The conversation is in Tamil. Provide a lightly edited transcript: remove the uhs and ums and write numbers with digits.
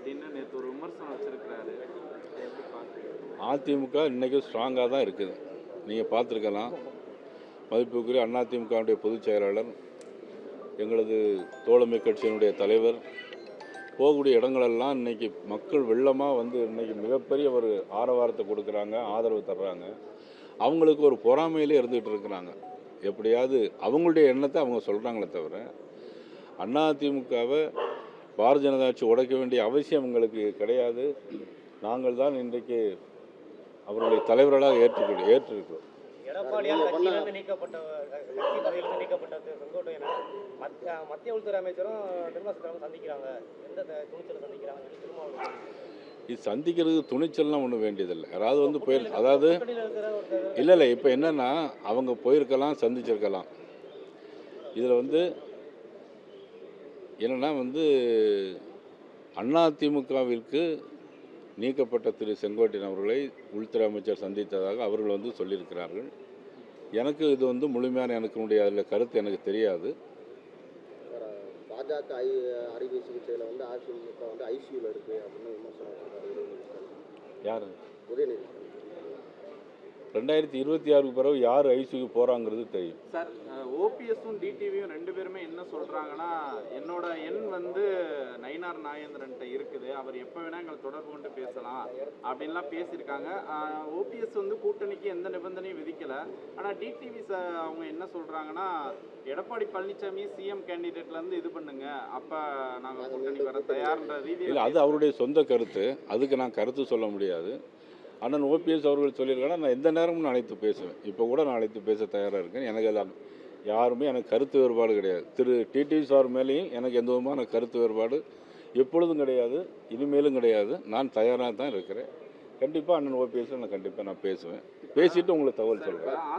அப்படின்னு நேற்று ஒரு விமர்சனம் வச்சிருக்கிறாரு. அதை எப்படி பார்க்குறீங்க? அதிமுக இன்றைக்கி ஸ்ட்ராங்காக தான் இருக்குது. நீங்கள் பார்த்துருக்கலாம். மதிப்புக்குரிய அதிமுகவுடைய பொதுச் செயலாளர், எங்களது தோழமை கட்சியினுடைய தலைவர் போகக்கூடிய இடங்களெல்லாம் இன்றைக்கி மக்கள் வெள்ளமாக வந்து இன்றைக்கி மிகப்பெரிய ஒரு ஆரவாரத்தை கொடுக்குறாங்க, ஆதரவு தர்றாங்க. அவங்களுக்கு ஒரு பொறாமையிலே இருந்துகிட்டு இருக்கிறாங்க. எப்படியாவது அவங்களுடைய எண்ணத்தை அவங்க சொல்கிறாங்களே தவிர அதிமுகவை பாரதிய ஜனதா கட்சி உடைக்க வேண்டிய அவசியம் எங்களுக்கு கிடையாது. நாங்கள் தான் இன்றைக்கு அவருடைய தலைவர்களாக ஏற்றிருக்கிறோம். எடப்பாடியால் கட்சியிலிருந்து நீக்கப்பட்ட கட்சி பதவியிலிருந்து நீக்கப்பட்ட செங்கோட்டையனை மத்திய உள்துறை அமைச்சரும் நிர்மலா சீதாராமன் சந்திக்கிறாங்க. எந்த துணிச்சலை சந்திக்கிறாங்க? இது சந்திக்கிறதுக்கு துணிச்சல்லாம் ஒன்றும் வேண்டியதில்லை. யாராவது வந்து அதாவது இல்லை இப்போ என்னென்னா அவங்க போயிருக்கலாம், சந்திச்சிருக்கலாம். இதில் வந்து என்னென்னா வந்து அதிமுகவிற்கு நீக்கப்பட்ட திரு செங்கோட்டையன் அவர்களை உள்துறை அமைச்சர் சந்தித்ததாக அவர்கள் வந்து சொல்லியிருக்கிறார்கள். எனக்கு இது வந்து முழுமையான அதில் கருத்து எனக்கு தெரியாது. பாஜக அறுவை சிகிச்சையில் வந்து அதிமுக வந்து ஐசியூவில் இருக்குது அப்படின்னு விமர்சனம். யார்? உதயநிதி 2026க்கு பிறகு யார் ஐசியூக்கு போகிறாங்கிறது தெரியும். சார், ஓபிஎஸும் டிடிவியும் ரெண்டு பேருமே என்ன சொல்கிறாங்கன்னா, என்னோட எண் வந்து நயினார் நாகேந்திரன்ட்ட இருக்குது, அவர் எப்போ வேணால் எங்களை தொடர்பு கொண்டு பேசலாம் அப்படின்லாம் பேசியிருக்காங்க. ஓபிஎஸ் வந்து கூட்டணிக்கு எந்த நிபந்தனையும் விதிக்கலை. ஆனால் டிடிவி அவங்க என்ன சொல்கிறாங்கன்னா, எடப்பாடி பழனிசாமி சிஎம் கேண்டிடேட்லேருந்து இது பண்ணுங்க, அப்போ நாங்கள் கூட்டணி வர தயார்ன்ற ரீதியில். இல்லை, அது அவருடைய சொந்த கருத்து. அதுக்கு நான் கருத்து சொல்ல முடியாது. அண்ணன் ஓபிஎஸ் அவர்கள் சொல்லியிருக்காங்கன்னா நான் எந்த நேரமும் நான் அழைத்து பேசுவேன். இப்போ கூட நான் அழைத்து பேச தயாராக இருக்கேன். எனக்கு எல்லாம் யாருமே எனக்கு கருத்து வேறுபாடு கிடையாது. திரு டிடிவி சார் மேலேயும் எனக்கு எந்த விதமான கருத்து வேறுபாடு எப்பொழுதும் கிடையாது, இனிமேலும் கிடையாது. நான் தயாராக தான் இருக்கிறேன். கண்டிப்பாக அண்ணன் ஓபிஎஸ் நான் கண்டிப்பாக பேசுவேன். பேசிவிட்டு உங்களுக்கு தகவல் சொல்கிறேன்.